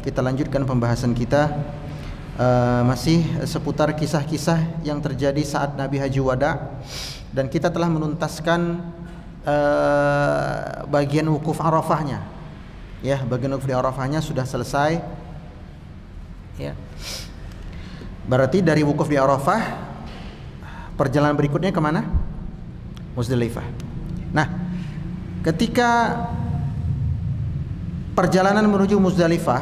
kita lanjutkan pembahasan kita masih seputar kisah-kisah yang terjadi saat Nabi Haji Wada, dan kita telah menuntaskan bagian wukuf Arafahnya. Ya, bagian wukuf di Arafahnya sudah selesai. Ya. Berarti dari wukuf di Arafah, perjalanan berikutnya kemana? Muzdalifah. Nah, ketika perjalanan menuju Muzdalifah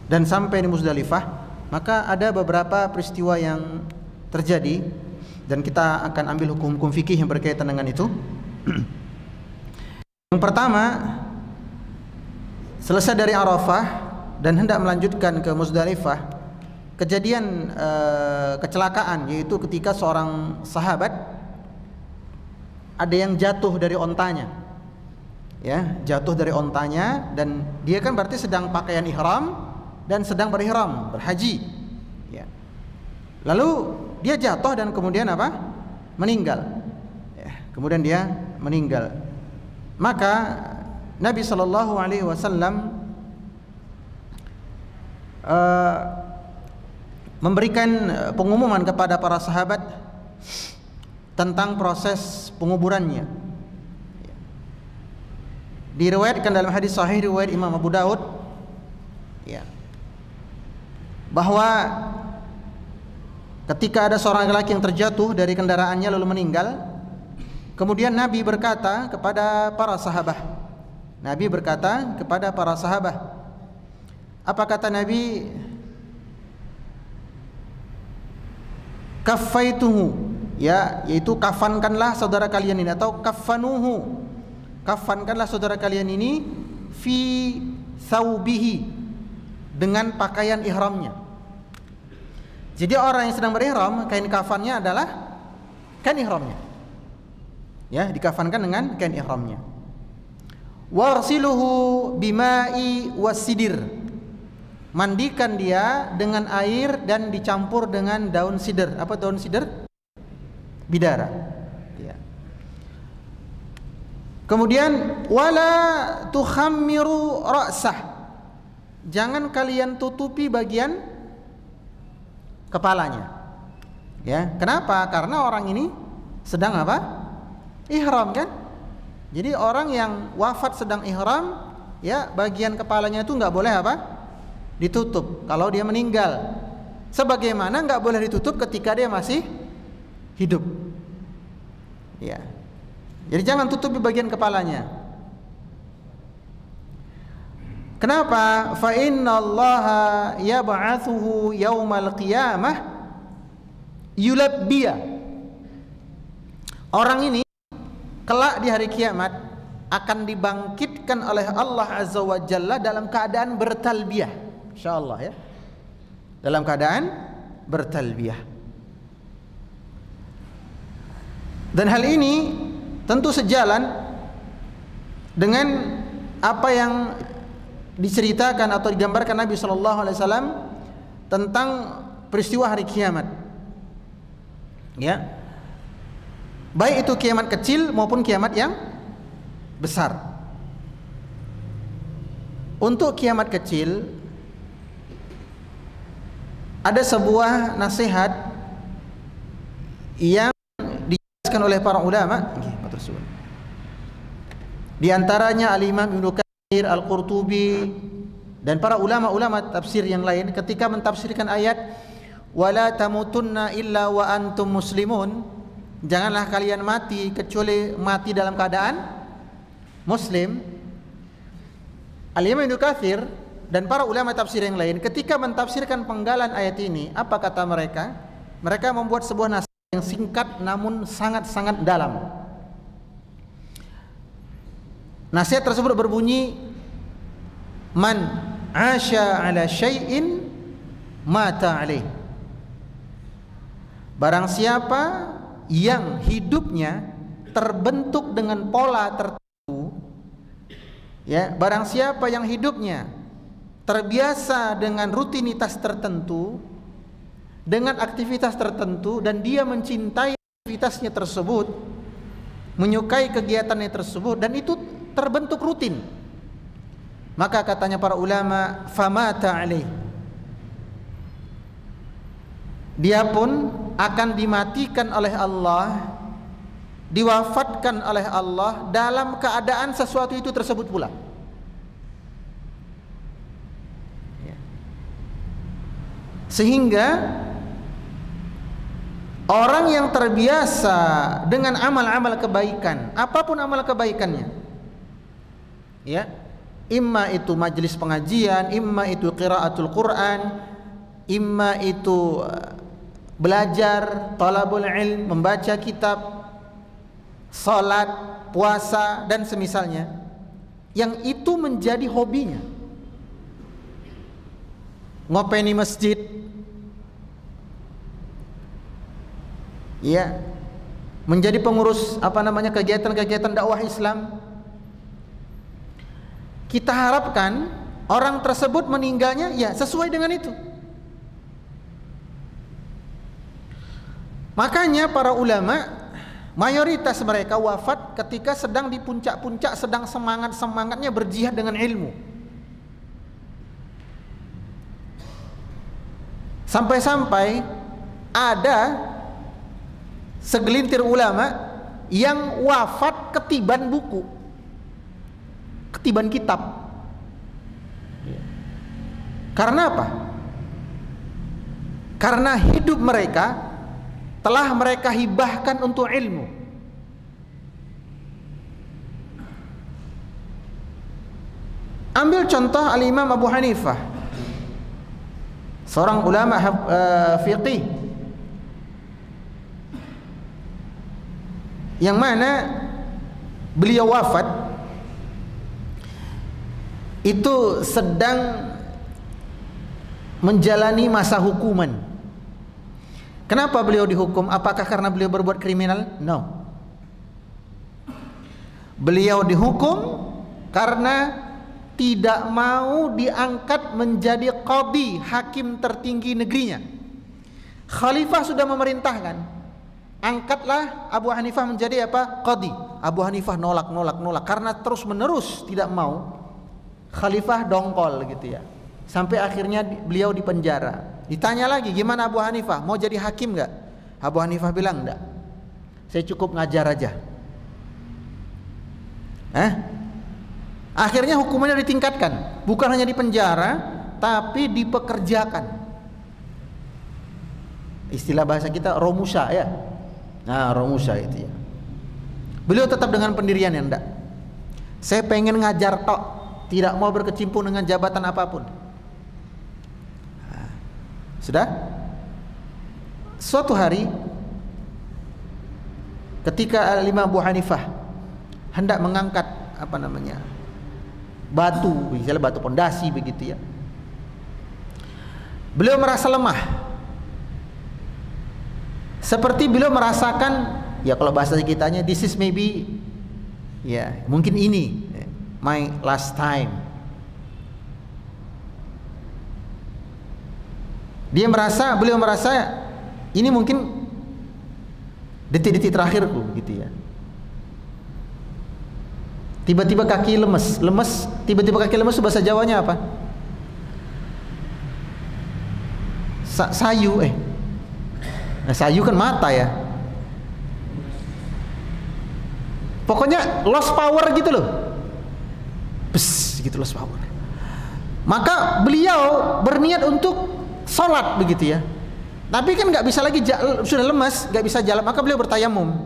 dan sampai di Muzdalifah, maka ada beberapa peristiwa yang terjadi dan kita akan ambil hukum-hukum fikih yang berkaitan dengan itu. Yang pertama, selesai dari Arafah dan hendak melanjutkan ke Muzdalifah, kejadian kecelakaan, yaitu ketika seorang sahabat ada yang jatuh dari ontanya. Ya, jatuh dari ontanya, dan dia kan berarti sedang pakaian ihram dan sedang berihram, berhaji. Ya. Lalu dia jatuh dan kemudian apa? Meninggal. Ya, kemudian dia meninggal. Maka Nabi Shallallahu Alaihi Wasallam memberikan pengumuman kepada para sahabat tentang proses penguburannya. Diriwayatkan dalam hadis sahih riwayat Imam Abu Daud, ya, bahwa ketika ada seorang laki yang terjatuh dari kendaraannya lalu meninggal, kemudian Nabi berkata kepada para sahabat. Nabi berkata kepada para sahabat. Apa kata Nabi? Kaffaituhu, ya, yaitu kafankanlah saudara kalian ini, atau kafanuhu, kafankanlah saudara kalian ini fi thawbihi, dengan pakaian ihramnya. Jadi orang yang sedang berihram, kain kafannya adalah kain ihramnya. Ya, dikafankan dengan kain ihramnya. Warsiluhu bima'i wasidir, mandikan dia dengan air dan dicampur dengan daun sidr. Apa daun sidr? Bidara. Ya. Kemudian wala tukhammiru ra'sah, jangan kalian tutupi bagian kepalanya. Ya, kenapa? Karena orang ini sedang apa? Ihram, kan? Jadi orang yang wafat sedang ihram, ya, bagian kepalanya itu nggak boleh apa? Ditutup kalau dia meninggal. Sebagaimana nggak boleh ditutup ketika dia masih hidup. Ya. Jadi jangan tutupi bagian kepalanya. Kenapa? Fa innallaha yab'atsuhu yaumal qiyamah yulabbiya. Orang ini kelak di hari kiamat akan dibangkitkan oleh Allah Azza wa Jalla dalam keadaan bertalbiyah. Insyaallah, ya. Dalam keadaan bertalbiyah. Dan hal ini tentu sejalan dengan apa yang diceritakan atau digambarkan Nabi Shallallahu Alaihi Wasallam tentang peristiwa hari kiamat. Ya, baik itu kiamat kecil maupun kiamat yang besar. Untuk kiamat kecil ada sebuah nasihat yang dijelaskan oleh para ulama. Di antaranya Al-Imam Ibnu Katsir, Al-Qurtubi, dan para ulama-ulama tafsir yang lain ketika mentafsirkan ayat wala tamutunna illa wa antum muslimun, janganlah kalian mati kecuali mati dalam keadaan muslim. Al-Imam Ibnu Katsir dan para ulama tafsir yang lain ketika mentafsirkan penggalan ayat ini, apa kata mereka? Mereka membuat sebuah nasihat yang singkat namun sangat-sangat dalam. Nasihat tersebut berbunyi, man asya ala syai'in mata alaih. Barang siapa yang hidupnya terbentuk dengan pola tertentu, ya, barang siapa yang hidupnya terbiasa dengan rutinitas tertentu, dengan aktivitas tertentu, dan dia mencintai aktivitasnya tersebut, menyukai kegiatannya tersebut, dan itu terbentuk rutin, Maka katanya para ulama, famata alaih, dia pun akan dimatikan oleh Allah, diwafatkan oleh Allah dalam keadaan sesuatu itu tersebut pula. Sehingga orang yang terbiasa dengan amal-amal kebaikan, apapun amal kebaikannya, ya, imma itu majelis pengajian, imma itu qiraatul Quran, imma itu belajar, talabul ilm, membaca kitab, salat, puasa dan semisalnya, yang itu menjadi hobinya. Ngopeni masjid, ya, menjadi pengurus kegiatan-kegiatan dakwah Islam. Kita harapkan orang tersebut meninggalnya ya sesuai dengan itu. Makanya para ulama, mayoritas mereka wafat ketika sedang di puncak-puncak, sedang semangat-semangatnya berjihad dengan ilmu. Sampai-sampai ada segelintir ulama yang wafat ketiban buku, ketiban kitab. Karena apa? Karena hidup mereka telah mereka hibahkan untuk ilmu. Ambil contoh Al-Imam Abu Hanifah, seorang ulama fiqih, yang mana beliau wafat itu sedang menjalani masa hukuman. Kenapa beliau dihukum? Apakah karena beliau berbuat kriminal? No. Beliau dihukum karena tidak mau diangkat menjadi qadhi, hakim tertinggi negerinya. Khalifah sudah memerintahkan, angkatlah Abu Hanifah menjadi apa? Qadhi. Abu Hanifah nolak karena terus menerus tidak mau. Khalifah dongkol gitu ya. Sampai akhirnya beliau dipenjara. Ditanya lagi, gimana Abu Hanifah? Mau jadi hakim enggak? Abu Hanifah bilang enggak. Saya cukup ngajar aja. Akhirnya hukumannya ditingkatkan, bukan hanya dipenjara, tapi dipekerjakan. Istilah bahasa kita romusa ya. Nah, romusa itu ya. Beliau tetap dengan pendirian yang enggak. Saya pengen ngajar tok, tidak mau berkecimpung dengan jabatan apapun. Sudah? Suatu hari ketika Imam Abu Hanifah hendak mengangkat batu, misalnya batu pondasi begitu ya, beliau merasa lemah. Seperti beliau merasakan, ya kalau bahasa kitanya, this is maybe, ya mungkin ini my last time. Beliau merasa ini mungkin detik-detik terakhirku gitu ya. Tiba-tiba kaki lemes, tiba-tiba kaki lemes, bahasa Jawanya apa? Sayu, nah, sayu kan mata ya. Pokoknya lost power gitu loh. Gitu lost power. Maka beliau berniat untuk sholat begitu ya. Tapi kan nggak bisa lagi, sudah lemas, nggak bisa jalan. Maka beliau bertayamum,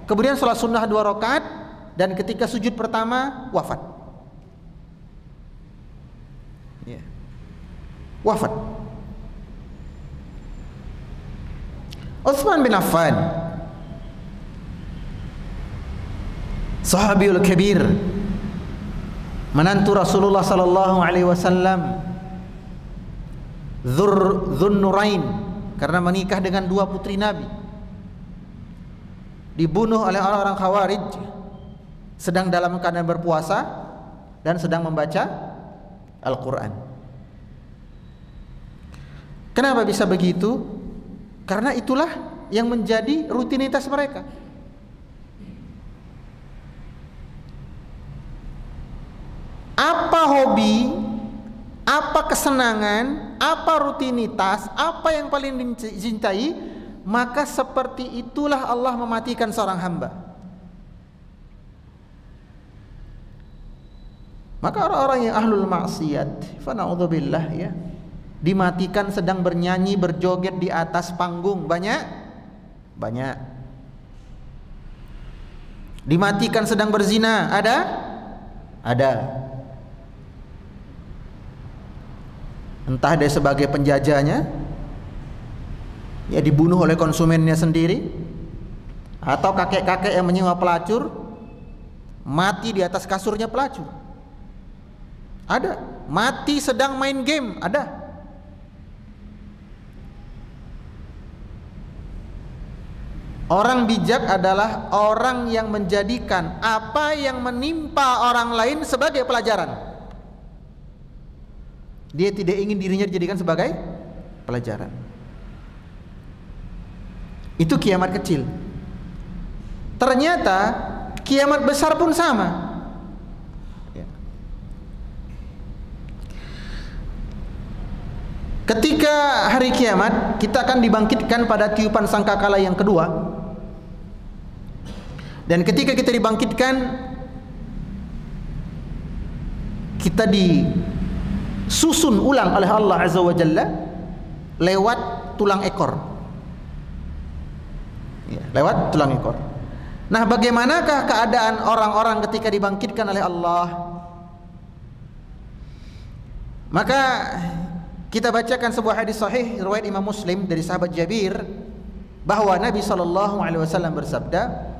kemudian sholat sunnah 2 rakaat, dan ketika sujud pertama wafat. Wafat. Utsman bin Affan, sahabiul kabir, menantu Rasulullah sallallahu alaihi wasallam, Dzun-Nurain, karena menikah dengan 2 putri Nabi, dibunuh oleh orang-orang Khawarij sedang dalam keadaan berpuasa dan sedang membaca Al-Quran. Kenapa bisa begitu? Karena itulah yang menjadi rutinitas mereka. apa hobi, apa kesenangan, apa rutinitas, apa yang paling dicintai, maka seperti itulah Allah mematikan seorang hamba. Maka orang-orang yang ahlul maksiat, fa na'udzubillah ya, dimatikan sedang bernyanyi, berjoget di atas panggung, banyak. Dimatikan sedang berzina, ada. Entah dia sebagai penjajahnya, ya dibunuh oleh konsumennya sendiri, atau kakek-kakek yang menyewa pelacur mati di atas kasurnya pelacur. Ada, mati sedang main game, ada. Orang bijak adalah orang yang menjadikan apa yang menimpa orang lain sebagai pelajaran. Dia tidak ingin dirinya dijadikan sebagai pelajaran. Itu kiamat kecil. Ternyata kiamat besar pun sama. Ketika hari kiamat, kita akan dibangkitkan pada tiupan sangkakala yang kedua. Dan ketika kita dibangkitkan, kita disusun ulang oleh Allah Azza wa Jalla lewat tulang ekor. Ya, lewat tulang ekor. Nah, bagaimanakah keadaan orang-orang ketika dibangkitkan oleh Allah? Maka kita bacakan sebuah hadis sahih riwayat Imam Muslim dari sahabat Jabir, bahwa Nabi SAW bersabda,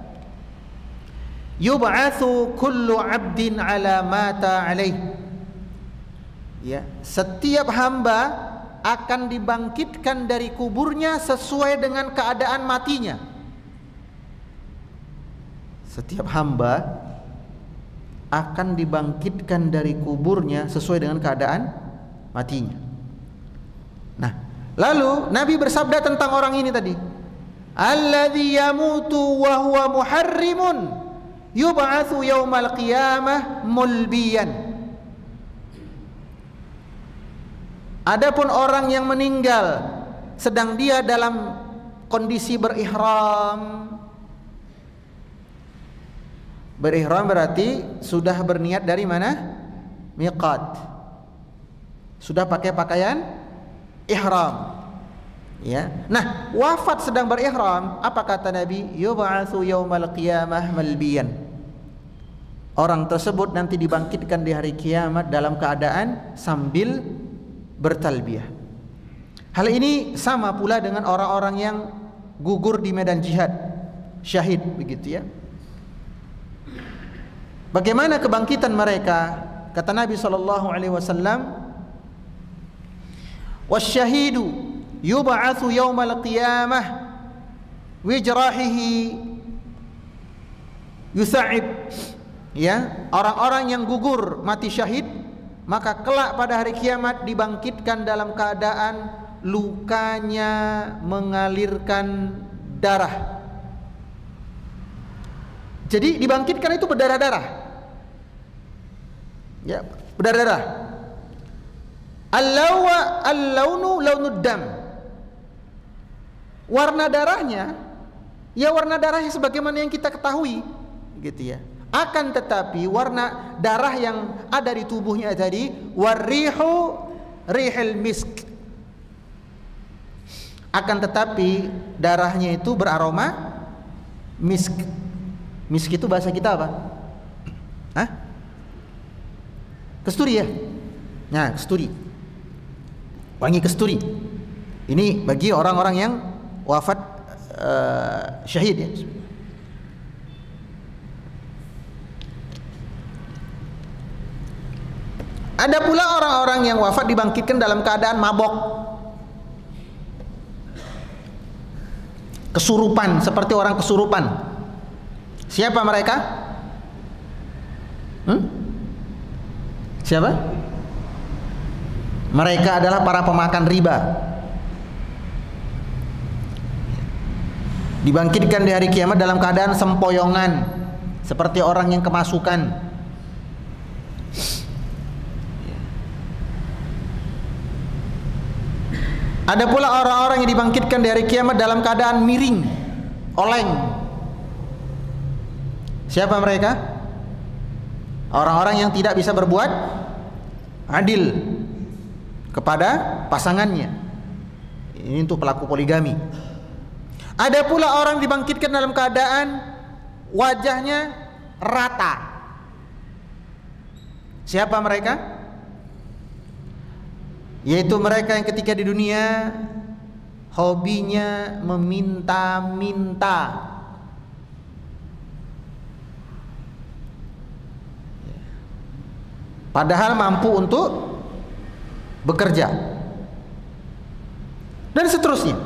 yub'atsu kullu 'abdin 'ala mata 'alaih. Ya, setiap hamba akan dibangkitkan dari kuburnya sesuai dengan keadaan matinya. Setiap hamba akan dibangkitkan dari kuburnya sesuai dengan keadaan matinya. Nah, lalu Nabi bersabda tentang orang ini tadi, alladzi yamutu wa huwa muharrimun yub'atsu yaumal qiyamah mulbiyan. Adapun orang yang meninggal sedang dia dalam kondisi berihram. Berihram berarti sudah berniat dari mana? Miqat. Sudah pakai pakaian ihram. Ya. Nah, wafat sedang berihram, apa kata Nabi? Yub'atsu yaumal qiyamah malbiyan. Orang tersebut nanti dibangkitkan di hari kiamat dalam keadaan sambil bertalbiyah. Hal ini sama pula dengan orang-orang yang gugur di medan jihad, syahid, begitu ya. Bagaimana kebangkitan mereka? Kata Nabi SAW, wasyahidu yub'atsu yaumal qiyamah wijrahihi yusa'ib. Ya, orang-orang yang gugur mati syahid, maka kelak pada hari kiamat dibangkitkan dalam keadaan lukanya mengalirkan darah. Jadi dibangkitkan itu berdarah-darah. Ya, berdarah-darah. Al-launu launud dam. Warna darahnya ya warna darahnya sebagaimana yang kita ketahui, gitu ya. Akan tetapi warna darah yang ada di tubuhnya tadi warihu rihil misk. Akan tetapi darahnya itu beraroma misk. Misk itu bahasa kita apa? Hah? Kesturi ya? Nah, kesturi. Wangi kesturi. Ini bagi orang-orang yang wafat syahid ya. Ada pula orang-orang yang wafat dibangkitkan dalam keadaan mabok, kesurupan, seperti orang kesurupan. Siapa mereka? Siapa? Mereka adalah para pemakan riba. Dibangkitkan di hari kiamat dalam keadaan sempoyongan, seperti orang yang kemasukan. Ada pula orang-orang yang dibangkitkan di hari kiamat dalam keadaan miring, oleng. Siapa mereka? Orang-orang yang tidak bisa berbuat adil kepada pasangannya. Ini untuk pelaku poligami. Ada pula orang dibangkitkan dalam keadaan wajahnya rata. Siapa mereka? Yaitu mereka yang ketika di dunia hobinya meminta-minta. Padahal mampu untuk bekerja. Dan seterusnya.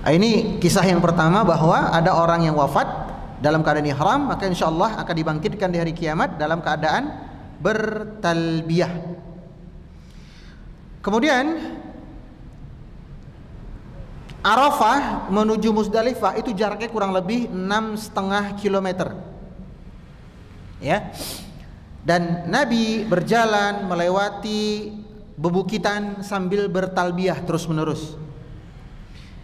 Ini kisah yang pertama, bahwa ada orang yang wafat dalam keadaan ihram, maka insyaallah akan dibangkitkan di hari kiamat dalam keadaan bertalbiyah. Kemudian Arafah menuju Muzdalifah itu jaraknya kurang lebih 6,5 kilometer. Ya. Dan Nabi berjalan melewati bebukitan sambil bertalbiyah terus-menerus.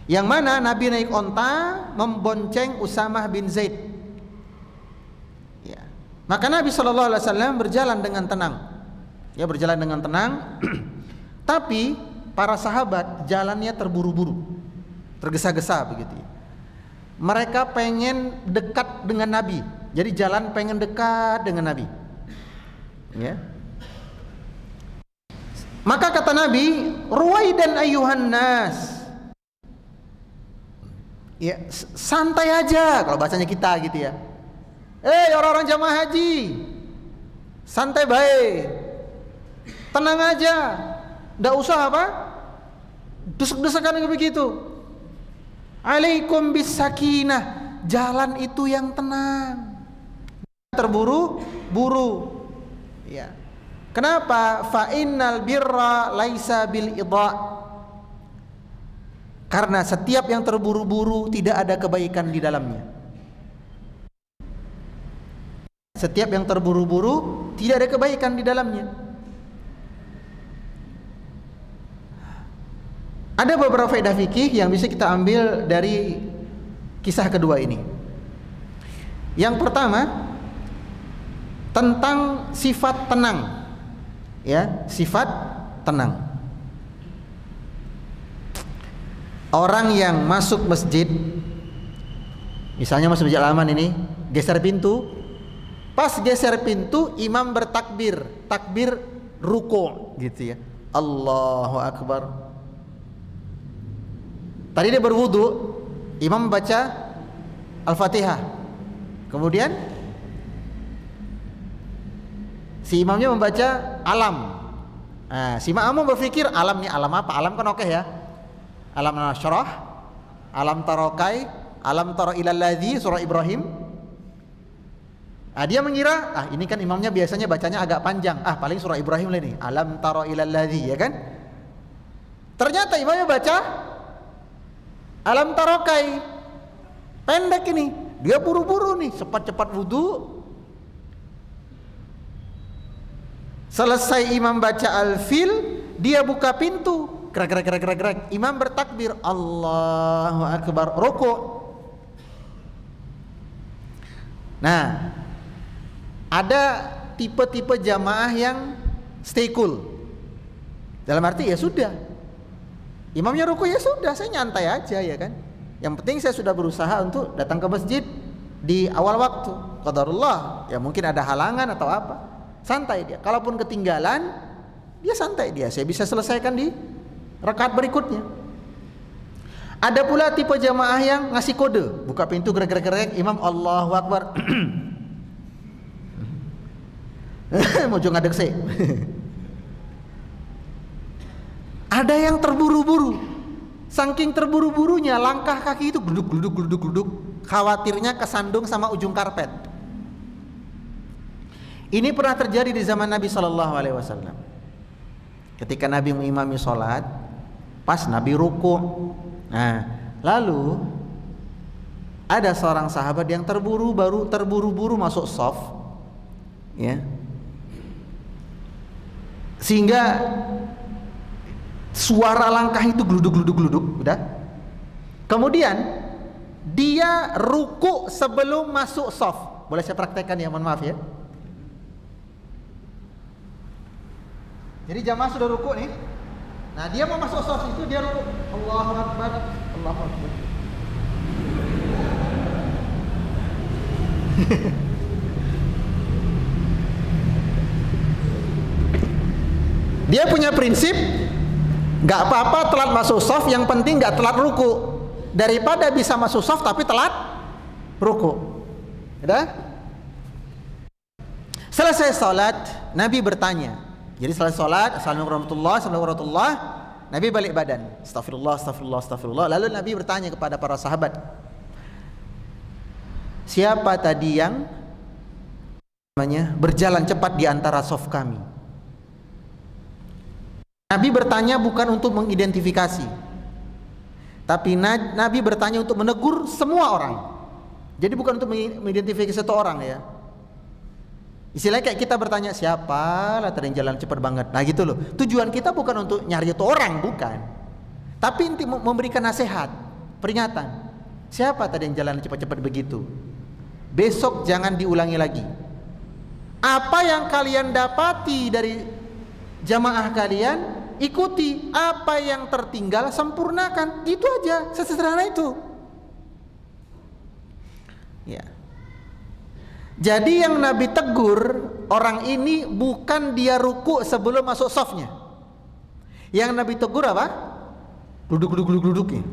Yang mana Nabi naik onta membonceng Usamah bin Zaid. Ya. Maka Nabi SAW berjalan dengan tenang. Ya, berjalan dengan tenang. Tapi para sahabat jalannya terburu-buru, tergesa-gesa begitu. Mereka pengen dekat dengan Nabi. Jadi jalan pengen dekat dengan Nabi. Ya. Maka kata Nabi, "Ruwaidan ayyuhan nas." Ya, santai aja kalau bahasanya kita gitu ya. Orang-orang jamaah haji, santai baik, tenang aja, nggak usah apa desek-desekan begitu. Alaikum bis sakinah, jalan itu yang tenang, terburu-buru. Ya. Kenapa? Fa innal birra laisa bil idha'. Karena setiap yang terburu-buru tidak ada kebaikan di dalamnya. Setiap yang terburu-buru tidak ada kebaikan di dalamnya. Ada beberapa faedah fikih yang bisa kita ambil dari kisah kedua ini. Yang pertama, tentang sifat tenang. Ya, sifat tenang. Orang yang masuk masjid, misalnya masuk masjid Al-Aman ini, geser pintu. Pas geser pintu, imam bertakbir, takbir ruku' gitu ya. Allahu Akbar. Tadi dia berwudu, imam baca Al-Fatihah. Kemudian si imamnya membaca alam. Nah, si makmum berpikir alam nih, alam apa? Alam kan oke ya. Alam nasyrah, alam tarokai, alam taro ilal ladzi, surah Ibrahim. Dia mengira, ini kan imamnya biasanya bacanya agak panjang. Paling surah Ibrahim lah nih, alam taro ilal ladzi, ya kan? Ternyata imamnya baca alam tarokai, pendek ini. Dia buru-buru nih, cepat-cepat wudu. Selesai imam baca al-fil, dia buka pintu. Gerak. Imam bertakbir, Allahu Akbar, ruku'. Nah, ada tipe-tipe jamaah yang stay cool. Dalam arti ya sudah, imamnya ruku' ya sudah, saya nyantai aja ya kan. Yang penting saya sudah berusaha untuk datang ke masjid di awal waktu. Qadarullah, ya mungkin ada halangan atau apa. Santai dia. Kalaupun ketinggalan, dia santai dia. Saya bisa selesaikan di rakaat berikutnya. Ada pula tipe jamaah yang ngasih kode, buka pintu gerak, imam Allahu Akbar. Mojo ngadeg sih. Ada yang terburu-buru. Saking terburu-burunya langkah kaki itu gluduk. Khawatirnya kesandung sama ujung karpet. Ini pernah terjadi di zaman Nabi SAW. Ketika Nabi mengimami sholat, pas Nabi ruku'. Nah, lalu ada seorang sahabat yang terburu-buru masuk shaf, ya. Sehingga suara langkah itu gluduk, udah. Kemudian dia ruku sebelum masuk shaf. Boleh saya praktekkan ya, mohon maaf ya. Jadi jamaah sudah ruku nih. Nah, dia mau masuk shaf itu dia ruku. Allahu Akbar, Allahu Akbar. Dia punya prinsip, nggak apa-apa telat masuk shaf, yang penting nggak telat ruku. Daripada bisa masuk shaf tapi telat ruku. Udah? Selesai salat, Nabi bertanya. Jadi selesai salat, assalamualaikum warahmatullahi, Nabi balik badan. Astagfirullah. Lalu Nabi bertanya kepada para sahabat, siapa tadi yang berjalan cepat di antara shaf kami? Nabi bertanya bukan untuk mengidentifikasi, tapi Nabi bertanya untuk menegur semua orang. Jadi bukan untuk mengidentifikasi satu orang ya. Istilahnya kayak kita bertanya, siapa lah tadi yang jalan cepat banget. Nah gitu loh. Tujuan kita bukan untuk nyari itu orang, bukan. Tapi untuk memberikan nasihat, peringatan. Siapa tadi yang jalan cepat-cepat begitu? Besok jangan diulangi lagi. Apa yang kalian dapati dari jamaah kalian, ikuti. Apa yang tertinggal sempurnakan. Itu aja, sesederhana itu. Ya. Jadi yang Nabi tegur orang ini bukan dia ruku sebelum masuk shafnya. Yang Nabi tegur apa? Duduk ya.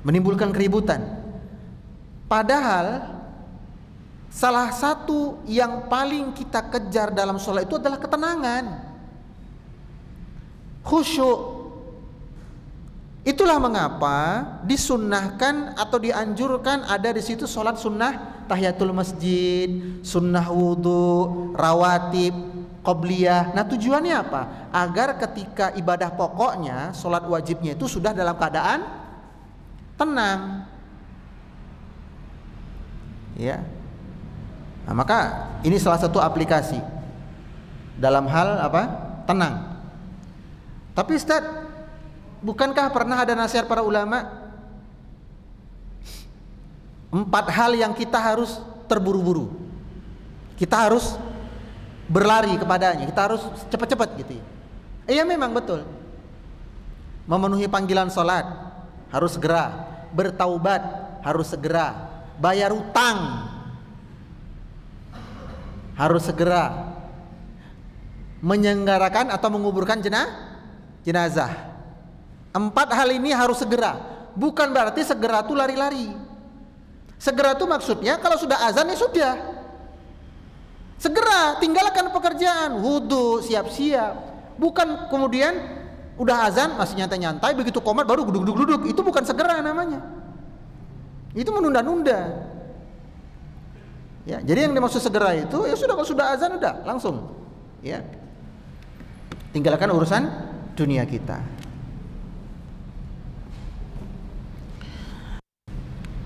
Menimbulkan keributan. Padahal salah satu yang paling kita kejar dalam sholat itu adalah ketenangan, khusyuk. Itulah mengapa disunnahkan atau dianjurkan ada di situ sholat sunnah tahiyatul masjid, sunnah wudhu, rawatib, qobliyah. Nah tujuannya apa? Agar ketika ibadah pokoknya, sholat wajibnya itu sudah dalam keadaan tenang. Ya. Nah, maka ini salah satu aplikasi dalam hal apa? Tenang. Tapi Ustaz, bukankah pernah ada nasihat para ulama 4 hal yang kita harus terburu-buru, kita harus berlari kepadanya, kita harus cepat-cepat gitu ya? Iya memang betul. Memenuhi panggilan sholat harus segera, bertaubat harus segera, bayar utang harus segera, menyelenggarakan atau menguburkan jenazah. 4 hal ini harus segera. Bukan berarti segera itu lari-lari. Segera itu maksudnya kalau sudah azan ya sudah, segera tinggalkan pekerjaan, wudhu, siap-siap. Bukan kemudian udah azan masih nyantai-nyantai, begitu qomat baru duduk-duduk. Itu bukan segera namanya. Itu menunda-nunda. Ya, jadi yang dimaksud segera itu ya sudah, kalau sudah azan udah langsung. Ya. Tinggalkan urusan dunia kita.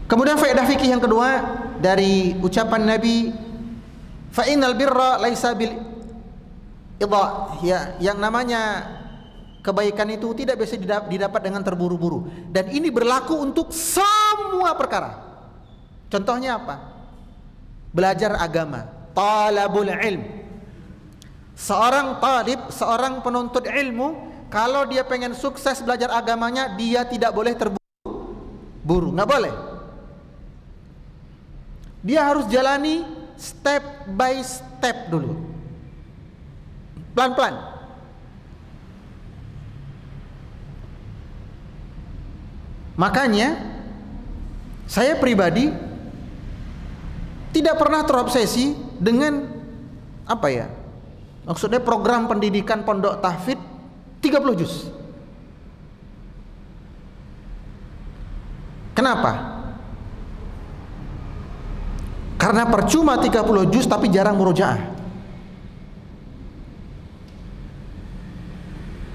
Kemudian faedah fikih yang kedua dari ucapan Nabi, fa innal birra laisa bil idha, ya, yang namanya kebaikan itu tidak bisa didapat dengan terburu-buru, dan ini berlaku untuk semua perkara. Contohnya apa? Belajar agama, talabul ilm. Seorang talib, seorang penuntut ilmu, kalau dia pengen sukses belajar agamanya, dia tidak boleh terburu-buru, nggak boleh. Dia harus jalani step by step dulu, pelan-pelan. Makanya saya pribadi tidak pernah terobsesi dengan apa ya, maksudnya program pendidikan pondok tahfidz 30 juz. Kenapa? Karena percuma 30 juz tapi jarang murojaah.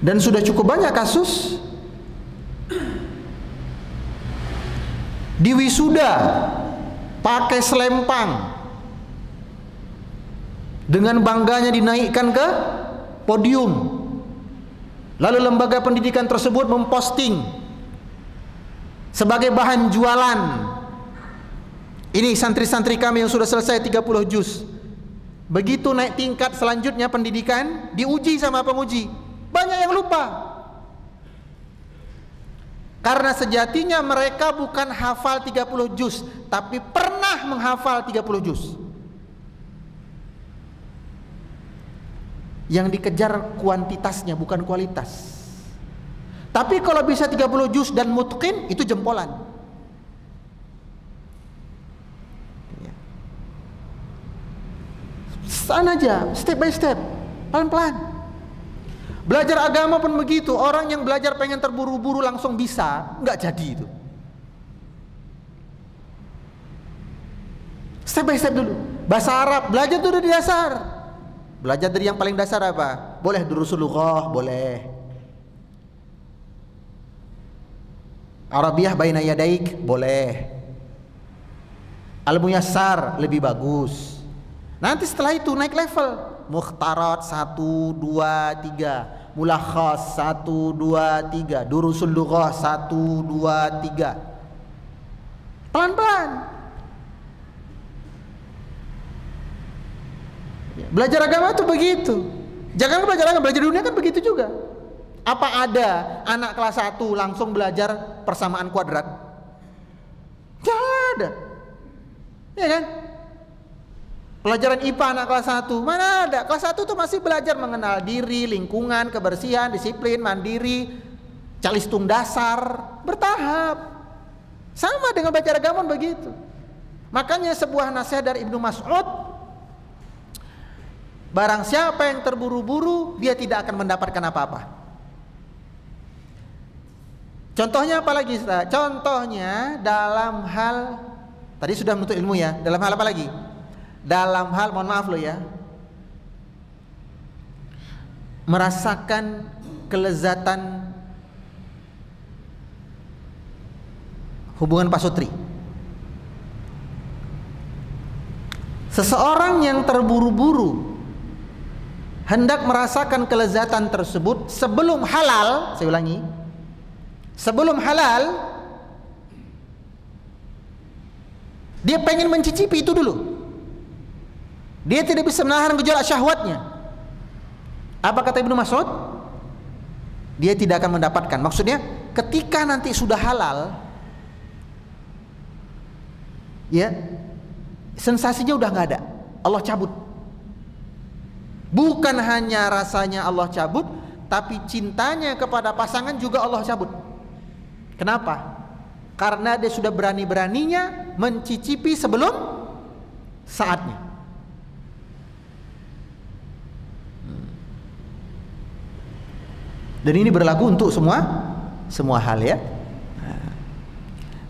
Dan sudah cukup banyak kasus di wisuda pakai selempang, dengan bangganya dinaikkan ke podium. Lalu lembaga pendidikan tersebut memposting sebagai bahan jualan. Ini santri-santri kami yang sudah selesai 30 juz. Begitu naik tingkat selanjutnya pendidikan, diuji sama penguji. Banyak yang lupa. Karena sejatinya mereka bukan hafal 30 juz, tapi pernah menghafal 30 juz. Yang dikejar kuantitasnya, bukan kualitas. Tapi kalau bisa 30 juz dan mutqin, itu jempolan. Sana aja, step by step, pelan-pelan. Belajar agama pun begitu. Orang yang belajar pengen terburu-buru langsung bisa, nggak jadi itu. Step by step dulu. Bahasa Arab, belajar dulu dari dasar. Belajar dari yang paling dasar apa? Boleh durusul lughah, boleh. Arabiyah baina yadaik, boleh. Al-Muyassar lebih bagus. Nanti setelah itu naik level. Mukhtarat 1, 2, 3, Mulakhas 1, 2, 3, Durusul Lughah 1, 2, 3. Pelan-pelan. Belajar agama itu begitu. Jangan belajar agama, belajar dunia kan begitu juga. Apa ada anak kelas 1 langsung belajar persamaan kuadrat? Tidak ada. Ya kan? Pelajaran IPA anak kelas 1, mana ada? Kelas 1 tuh masih belajar mengenal diri, lingkungan, kebersihan, disiplin, mandiri, calistung dasar, bertahap. Sama dengan belajar agama begitu. Makanya sebuah nasihat dari Ibnu Mas'ud, barang siapa yang terburu-buru, dia tidak akan mendapatkan apa-apa. Contohnya apa lagi? Contohnya dalam hal, tadi sudah menuntut ilmu ya, dalam hal apa lagi? Dalam hal, mohon maaf loh ya, merasakan kelezatan hubungan pasutri. Seseorang yang terburu-buru hendak merasakan kelezatan tersebut sebelum halal, saya ulangi, sebelum halal, dia pengen mencicipi itu dulu. Dia tidak bisa menahan gejolak syahwatnya. Apa kata Ibnu Mas'ud? Dia tidak akan mendapatkan. Maksudnya ketika nanti sudah halal, ya, sensasinya udah nggak ada. Allah cabut. Bukan hanya rasanya Allah cabut, tapi cintanya kepada pasangan juga Allah cabut. Kenapa? Karena dia sudah berani-beraninya mencicipi sebelum saatnya. Dan ini berlaku untuk semua hal ya.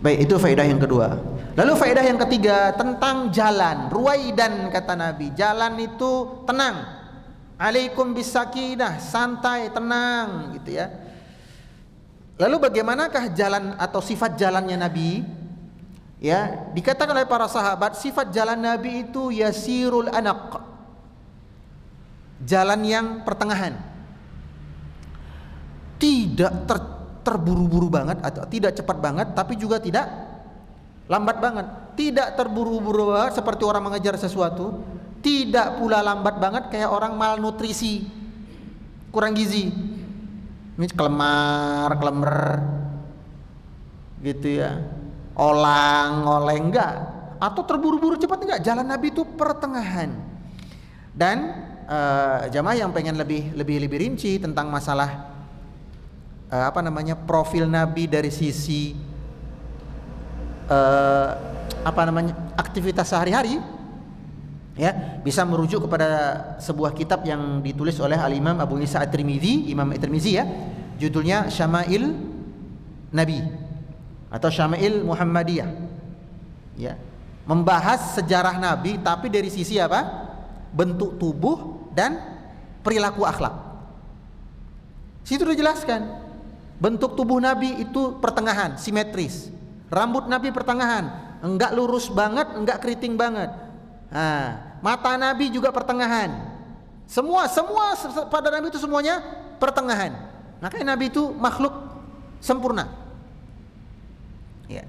Baik, itu faedah yang kedua. Lalu faedah yang ketiga tentang jalan. Ruwaidan kata Nabi, jalan itu tenang. Alaikum bisakinah, santai, tenang gitu ya. Lalu bagaimanakah jalan atau sifat jalannya Nabi? Ya, dikatakan oleh para sahabat, sifat jalan Nabi itu yasirul anaq. Jalan yang pertengahan. Tidak terburu-buru banget atau tidak cepat banget, tapi juga tidak lambat banget. Tidak terburu-buru banget seperti orang mengejar sesuatu, tidak pula lambat banget kayak orang malnutrisi, kurang gizi. Ini kelemar-kelemer gitu ya, olang-oleng enggak, atau terburu-buru cepat enggak. Jalan Nabi itu pertengahan. Dan jamaah yang pengen lebih rinci tentang masalah profil Nabi dari sisi aktivitas sehari-hari, ya, bisa merujuk kepada sebuah kitab yang ditulis oleh Al-Imam Abu Isa At-Tirmidzi, Imam At-Tirmidzi ya, judulnya Syama'il Nabi atau Syama'il Muhammadiyah, ya, membahas sejarah Nabi tapi dari sisi apa? Bentuk tubuh dan perilaku akhlak. Situ udah jelaskan. Bentuk tubuh Nabi itu pertengahan, simetris. Rambut Nabi pertengahan, enggak lurus banget, enggak keriting banget. Nah, mata Nabi juga pertengahan. Semua pada Nabi itu semuanya pertengahan. Makanya Nabi itu makhluk sempurna. Ya.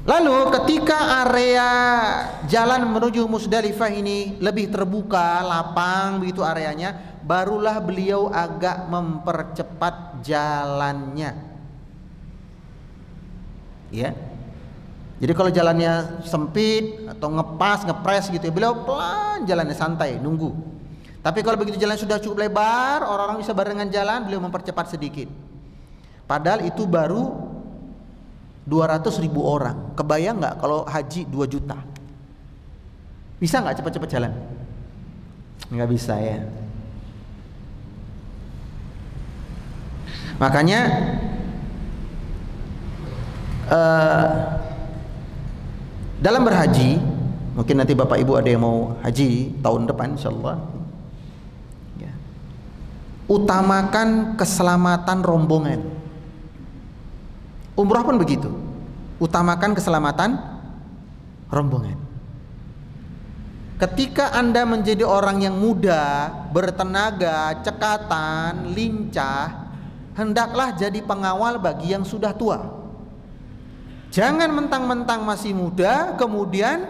Lalu ketika area jalan menuju Musdalifah ini lebih terbuka, lapang begitu areanya, barulah beliau agak mempercepat jalannya. Ya. Jadi kalau jalannya sempit atau ngepres gitu ya, beliau pelan jalannya, santai, nunggu. Tapi kalau begitu jalan sudah cukup lebar, orang-orang bisa barengan jalan, beliau mempercepat sedikit. Padahal itu baru 200.000 orang. Kebayang nggak kalau haji 2 juta? Bisa nggak cepat-cepat jalan? Nggak bisa ya. Makanya dalam berhaji, mungkin nanti Bapak Ibu ada yang mau haji tahun depan insyaallah ya, utamakan keselamatan rombongan. Umrah pun begitu, utamakan keselamatan rombongan. Ketika Anda menjadi orang yang muda, bertenaga, cekatan, lincah, hendaklah jadi pengawal bagi yang sudah tua. Jangan mentang-mentang masih muda kemudian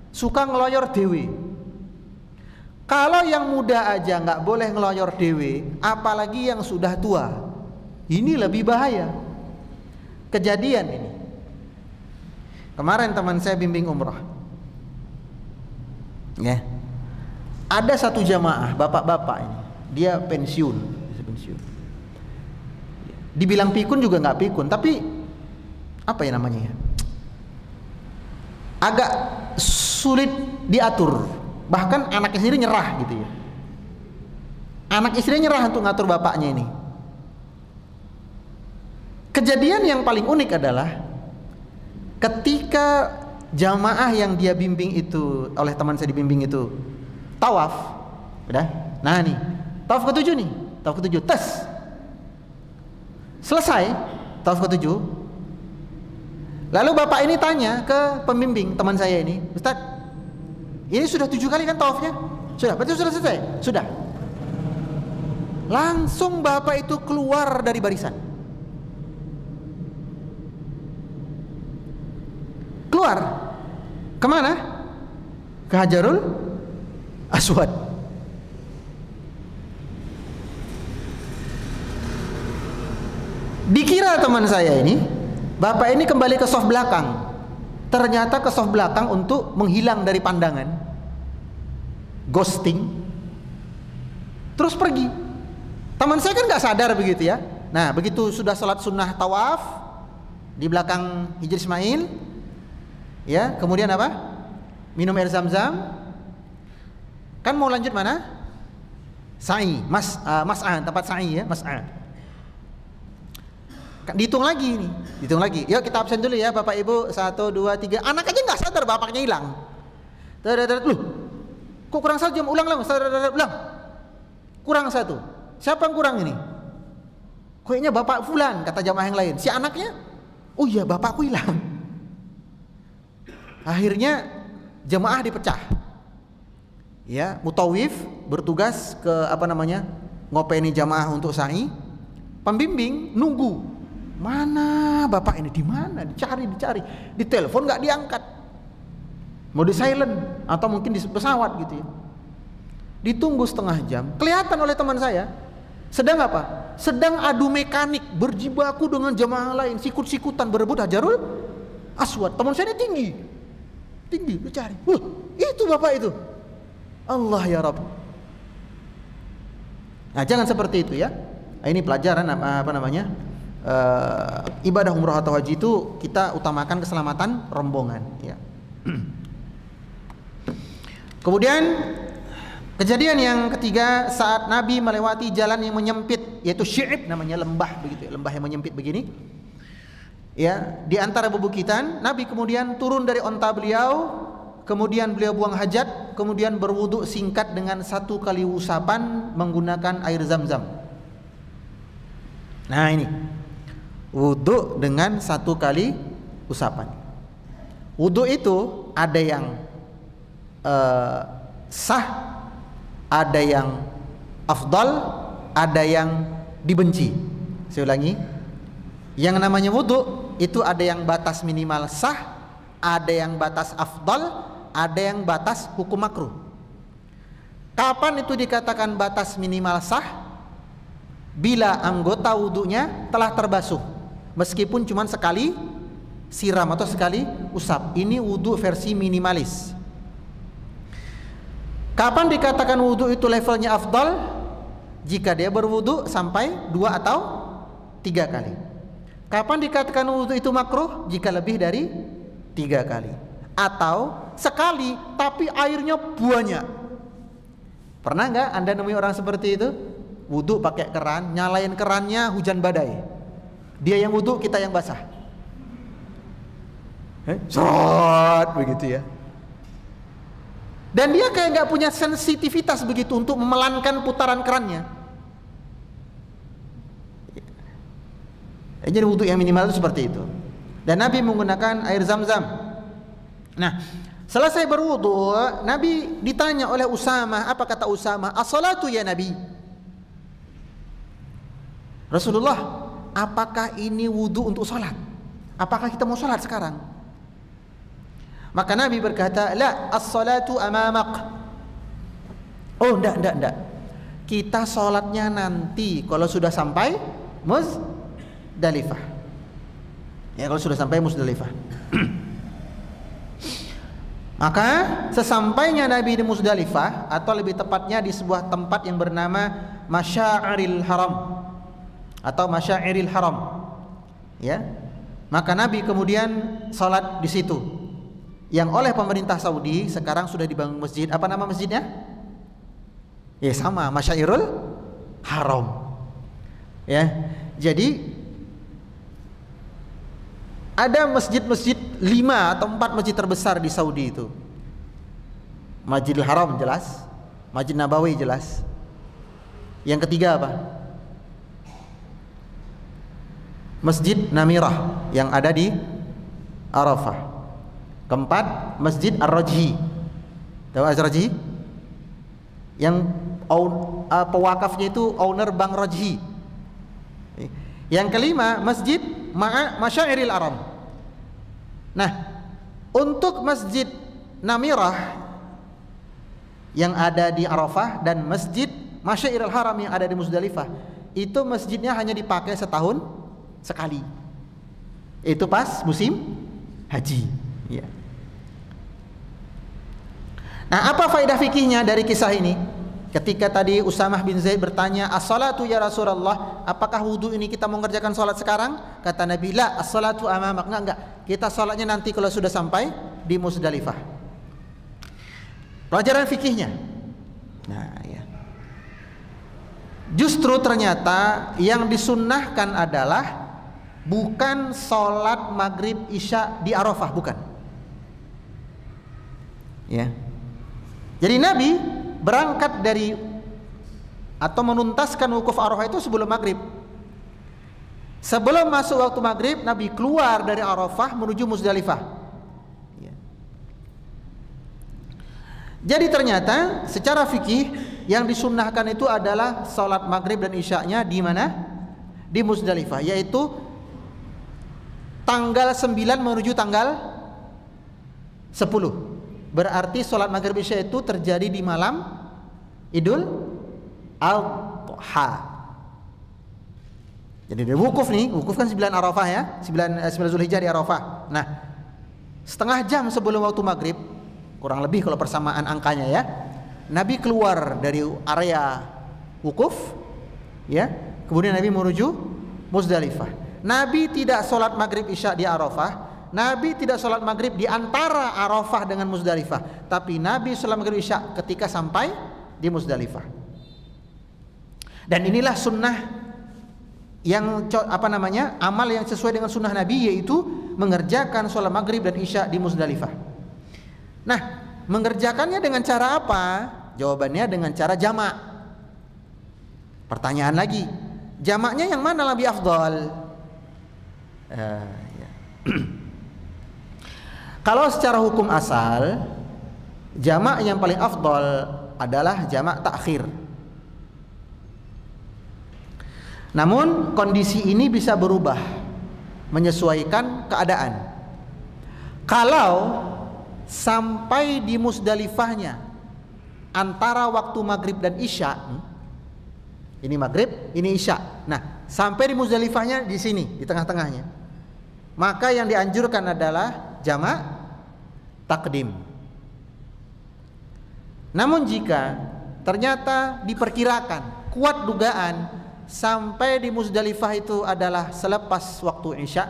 suka ngeloyor dewe. Kalau yang muda aja nggak boleh ngeloyor dewe, apalagi yang sudah tua. Ini lebih bahaya. Kejadian ini. Kemarin teman saya bimbing umrah. Ya. Ada satu jamaah bapak-bapak ini, dia pensiun. Dibilang pikun juga nggak pikun, tapi apa ya namanya ya, agak sulit diatur. Bahkan anak istri nyerah gitu ya. Anak istri nyerah untuk ngatur bapaknya ini. Kejadian yang paling unik adalah ketika jamaah yang dia bimbing itu, oleh teman saya dibimbing itu tawaf, udah, nah nih tawaf ke-7 nih, tawaf ke-7 tes selesai tawaf ke-7. Lalu bapak ini tanya ke pembimbing teman saya ini, Ustaz, ini sudah 7 kali kan tawafnya? Sudah, berarti sudah selesai? Sudah. Langsung bapak itu keluar dari barisan. Keluar. Kemana? Ke Hajarul Aswad. Dikira teman saya ini, bapak ini kembali ke soft belakang. Ternyata ke soft belakang untuk menghilang dari pandangan, ghosting, terus pergi. Teman saya kan nggak sadar begitu ya. Nah begitu sudah salat sunnah tawaf di belakang Hijr Ismail, ya kemudian apa? Minum air zam-zam. Kan mau lanjut mana? Sa'i, mas'ah, tempat sa'i ya, mas'ah. Dihitung lagi nih, dihitung lagi. Yuk kita absen dulu ya Bapak Ibu, 1, 2, 3. Anak aja nggak sadar bapaknya hilang. Loh, kok kurang 1 jam? Ulang, ulang. Kurang 1. Siapa yang kurang ini? Kayaknya bapak fulan, kata jamaah yang lain. Si anaknya, oh iya bapakku hilang. Akhirnya jamaah dipecah. Ya, mutawif bertugas ke ngopeni jamaah untuk sa'i. Pembimbing nunggu. Mana bapak ini, di mana? Dicari, di telepon nggak diangkat, mau di silent atau mungkin di pesawat gitu ya. Ditunggu setengah jam, kelihatan oleh teman saya sedang apa? Sedang adu mekanik, berjibaku dengan jamaah lain, sikut-sikutan berebut Hajarul Aswad. Teman saya ini tinggi, dicari. Itu bapak itu. Allah ya Rabb. Nah jangan seperti itu ya. Ini pelajaran ibadah umrah atau haji itu kita utamakan keselamatan rombongan ya. Kemudian kejadian yang ketiga, saat Nabi melewati jalan yang menyempit, yaitu syi'ib namanya, lembah begitu ya, lembah yang menyempit begini ya, di antara bebukitan, Nabi kemudian turun dari onta beliau, kemudian beliau buang hajat, kemudian berwudu singkat dengan 1 kali usapan menggunakan air zam-zam. Nah ini wudu dengan 1 kali usapan. Wudu itu ada yang sah, ada yang afdal, ada yang dibenci. Saya ulangi, yang namanya wudu itu ada yang batas minimal sah, ada yang batas afdal, ada yang batas hukum makruh. Kapan itu dikatakan batas minimal sah? Bila anggota wudunya telah terbasuh, meskipun cuma sekali siram atau sekali usap. Ini wudu versi minimalis. Kapan dikatakan wudu itu levelnya afdal? Jika dia berwudu sampai 2 atau 3 kali. Kapan dikatakan wudu itu makruh? Jika lebih dari 3 kali. Atau sekali tapi airnya banyak. Pernah nggak Anda nemui orang seperti itu? Wudu pakai keran, nyalain kerannya hujan badai. Dia yang wudu, kita yang basah. Sot begitu ya. Dan dia kayak nggak punya sensitivitas begitu untuk memelankan putaran kerannya. Jadi wudu yang minimal itu seperti itu. Dan Nabi menggunakan air zam-zam. Nah, selesai berwudu, Nabi ditanya oleh Usamah. Apa kata Usamah? As-salatu ya Nabi. Rasulullah, apakah ini wudu untuk sholat? Apakah kita mau sholat sekarang? Maka Nabi berkata, la, as-salatu amamak. Oh, enggak. Kita sholatnya nanti kalau sudah sampai Muzdalifah. Ya, kalau sudah sampai Muzdalifah. Maka sesampainya Nabi di Muzdalifah, atau lebih tepatnya di sebuah tempat yang bernama Masya'iril Haram atau Masya'iril Haram, ya, maka Nabi kemudian salat di situ, yang oleh pemerintah Saudi sekarang sudah dibangun masjid. Apa nama masjidnya? Ya sama, Masya'irul Haram. Ya, jadi ada masjid-masjid 5 atau 4 masjid terbesar di Saudi itu. Masjidil Haram jelas, Masjid Nabawi jelas. Yang ketiga apa? Masjid Namirah yang ada di Arafah. Keempat, Masjid Ar-Rajhi. Tahu Ar-Rajhi? Yang pewakafnya itu owner Bank Rajhi. Yang kelima, Masjid Masya'iril Haram. Nah, untuk Masjid Namirah yang ada di Arafah dan Masjid Masya'iril Haram yang ada di Muzdalifah, itu masjidnya hanya dipakai setahun sekali. Itu pas musim haji, ya. Nah, apa faedah fikihnya dari kisah ini? Ketika tadi Usamah bin Zaid bertanya, as-salatu ya Rasulullah, apakah wudu ini kita mau mengerjakan salat sekarang? Kata Nabi, la, as-salatu amamak. Enggak. Kita salatnya nanti kalau sudah sampai di Muzdalifah. Pelajaran fikihnya. Nah, ya. Justru ternyata yang disunnahkan adalah bukan sholat maghrib isya di Arafah, bukan. Ya. Jadi Nabi berangkat dari atau menuntaskan wukuf Arafah itu sebelum maghrib. Sebelum masuk waktu maghrib, Nabi keluar dari Arafah menuju Muzdalifah. Ya. Jadi ternyata secara fikih yang disunnahkan itu adalah sholat maghrib dan isyanya di mana? Di Muzdalifah, yaitu tanggal 9 menuju tanggal 10. Berarti sholat maghrib isya itu terjadi di malam Idul Adha. Jadi dia wukuf nih, wukuf kan 9 Arafah ya, 9 Zulhijjah di Arafah. Nah, setengah jam sebelum waktu maghrib, kurang lebih kalau persamaan angkanya ya, Nabi keluar dari area wukuf, ya, kemudian Nabi menuju Muzdalifah. Nabi tidak sholat maghrib isya di Arafah. Nabi tidak sholat maghrib di antara Arafah dengan Muzdalifah. Tapi Nabi sholat maghrib isya ketika sampai di Muzdalifah. Dan inilah sunnah yang amal yang sesuai dengan sunnah Nabi, yaitu mengerjakan sholat maghrib dan isya di Muzdalifah. Nah, mengerjakannya dengan cara apa? Jawabannya dengan cara jamak. Pertanyaan lagi, jamaknya yang mana lebih afdal? Ya. Kalau secara hukum asal, jamak yang paling afdal adalah jamak takhir. Namun kondisi ini bisa berubah menyesuaikan keadaan. Kalau sampai di Musdalifahnya antara waktu maghrib dan isya, ini maghrib, ini isya. Nah, sampai di Musdalifahnya di sini, di tengah-tengahnya, maka yang dianjurkan adalah jamak takdim. Namun jika ternyata diperkirakan, kuat dugaan sampai di Musdalifah itu adalah selepas waktu isya,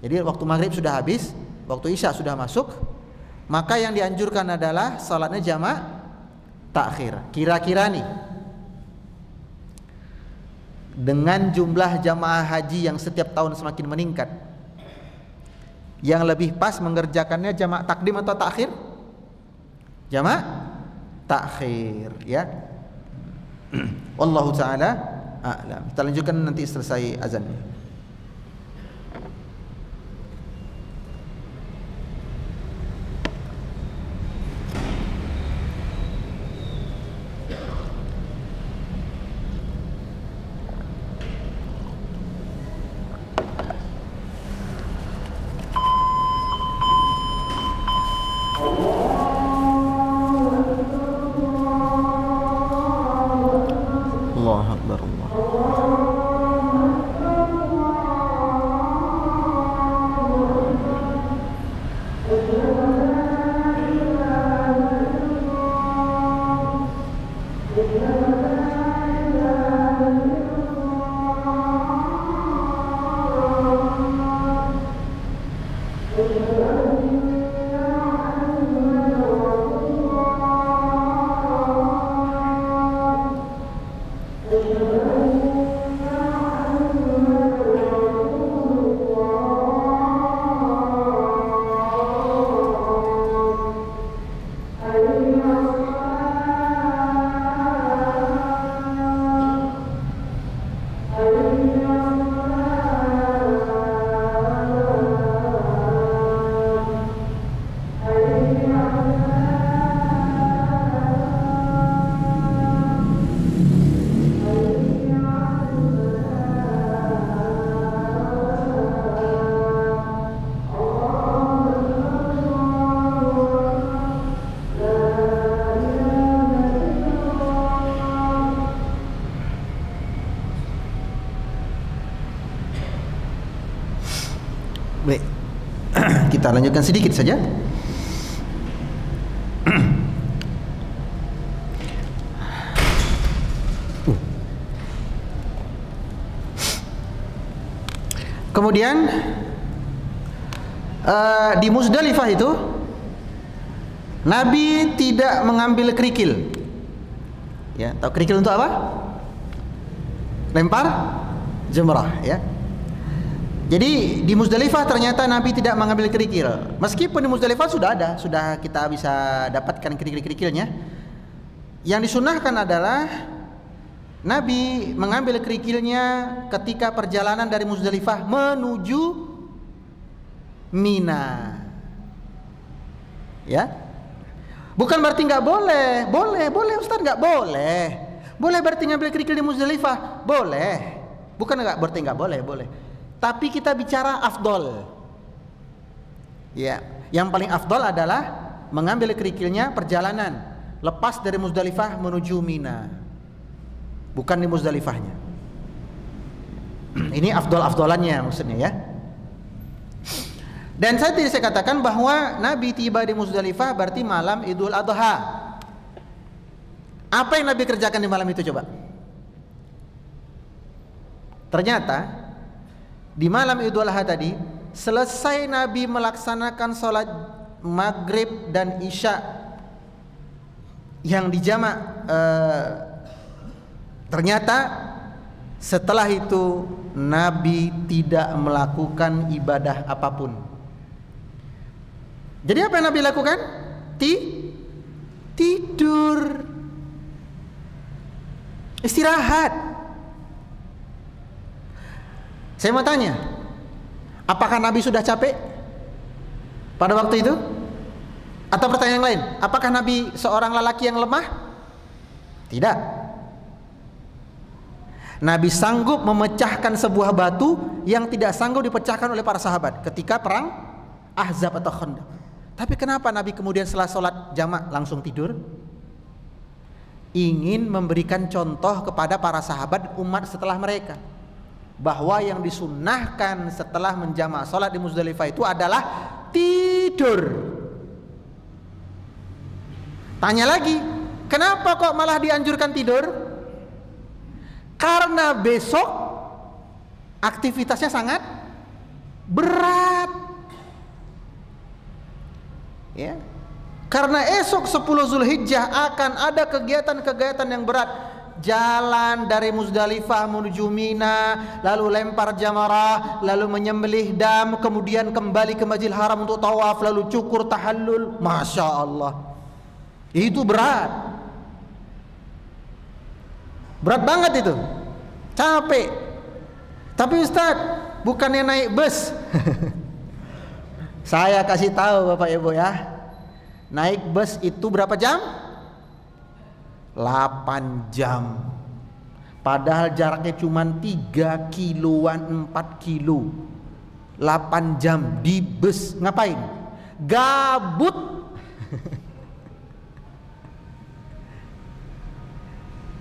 jadi waktu maghrib sudah habis, waktu isya sudah masuk, maka yang dianjurkan adalah salatnya jamak takhir. Kira-kira nih, dengan jumlah jamaah haji yang setiap tahun semakin meningkat, yang lebih pas mengerjakannya jamak takdim atau takhir? Jamak takhir, ya. Wallahu ta'ala a'lam. Kita lanjutkan nanti selesai azannya. Allahu Akbar, Allah. Baik, kita lanjutkan sedikit saja. Kemudian di Musdalifah itu Nabi tidak mengambil kerikil. Ya, tahu kerikil untuk apa? Lempar jumrah, ya. Jadi di Musdalifah ternyata Nabi tidak mengambil kerikil. Meskipun di Musdalifah sudah kita bisa dapatkan kerikil-kerikilnya. Yang disunahkan adalah Nabi mengambil kerikilnya ketika perjalanan dari Musdalifah menuju Mina. Ya. Bukan berarti nggak boleh. Boleh Ustaz, nggak boleh. Boleh berarti ngambil kerikil di Musdalifah? Boleh. Bukan nggak berarti nggak boleh, boleh. Tapi kita bicara afdol. Ya, yang paling afdol adalah mengambil kerikilnya perjalanan lepas dari Musdalifah menuju Mina. Bukan di Musdalifahnya. Ini afdol-afdolannya maksudnya, ya. Dan saya katakan bahwa Nabi tiba di Musdalifah berarti malam Idul Adha. Apa yang Nabi kerjakan di malam itu coba? Ternyata di malam Idul Adha tadi, selesai Nabi melaksanakan sholat maghrib dan isya yang dijamak, ternyata setelah itu Nabi tidak melakukan ibadah apapun. Jadi apa yang Nabi lakukan? Tidur, istirahat. Saya mau tanya, apakah Nabi sudah capek pada waktu itu? Atau pertanyaan lain, apakah Nabi seorang lelaki yang lemah? Tidak. Nabi sanggup memecahkan sebuah batu yang tidak sanggup dipecahkan oleh para sahabat ketika perang Ahzab atau Khandaq. Tapi kenapa Nabi kemudian setelah sholat jamak langsung tidur? Ingin memberikan contoh kepada para sahabat umat setelah mereka, bahwa yang disunnahkan setelah menjamak sholat di Muzdalifah itu adalah tidur. Tanya lagi, kenapa kok malah dianjurkan tidur? Karena besok aktivitasnya sangat berat, ya. Karena esok 10 Zulhijjah akan ada kegiatan-kegiatan yang berat. Jalan dari Muzdalifah menuju Mina, lalu lempar jamarah, lalu menyembelih dam, kemudian kembali ke Masjidil Haram untuk tawaf, lalu cukur tahallul. Masya Allah, itu berat. Berat banget itu, capek. Tapi Ustaz, bukannya naik bus. Saya kasih tahu Bapak Ibu ya, naik bus itu berapa jam? 8 jam. Padahal jaraknya cuma 3 kiloan, 4 kilo. 8 jam di bus. Ngapain? Gabut.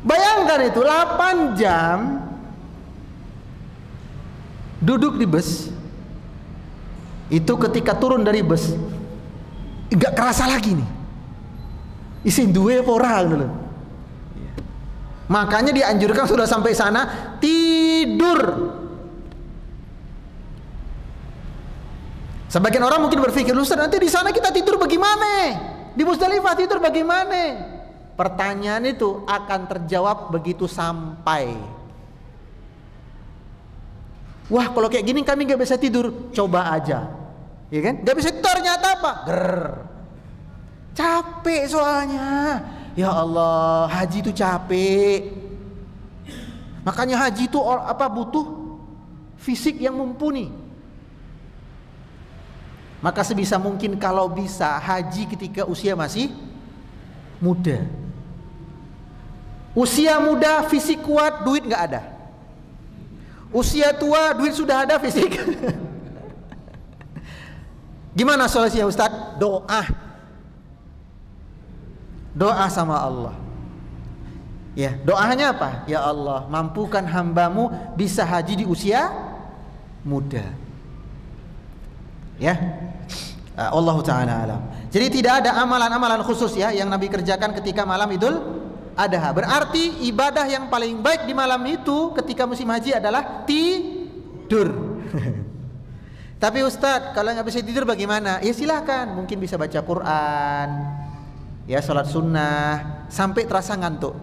Bayangkan itu 8 jam duduk di bus. Itu ketika turun dari bus nggak kerasa lagi nih isi dua orang dulu. Makanya dianjurkan sudah sampai sana tidur. Sebagian orang mungkin berpikir, Ustaz, nanti di sana kita tidur bagaimana? Di Muzdalifah tidur bagaimana? Pertanyaan itu akan terjawab begitu sampai. Wah, kalau kayak gini kami nggak bisa tidur. Coba aja, ya kan? Nggak bisa tidur, ternyata apa? Capek soalnya. Ya Allah, haji itu capek. Makanya haji itu butuh fisik yang mumpuni. Maka sebisa mungkin kalau bisa haji ketika usia masih muda. Usia muda fisik kuat, duit nggak ada. Usia tua duit sudah ada, fisik. Gimana solusinya Ustadz? Doa sama Allah. Ya, doanya apa? Ya Allah, mampukan hambamu bisa haji di usia muda. Ya, Allah Ta'ala alam. Jadi tidak ada amalan-amalan khusus ya yang Nabi kerjakan ketika malam Idul Adha. Berarti ibadah yang paling baik di malam itu ketika musim haji adalah tidur. Tapi Ustadz, kalau nggak bisa tidur bagaimana? Ya silahkan, mungkin bisa baca Quran, ya sholat sunnah sampai terasa ngantuk.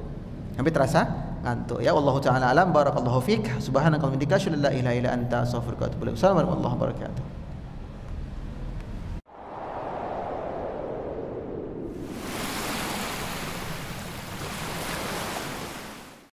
Ya Allah Ta'ala alam. Barakallahu fiik. Subhanakallahumma wa bihamdika asyhadu an la ilaha illa anta astaghfiruka wa atubu ilaik. Assalamualaikum warahmatullahi wabarakatuh.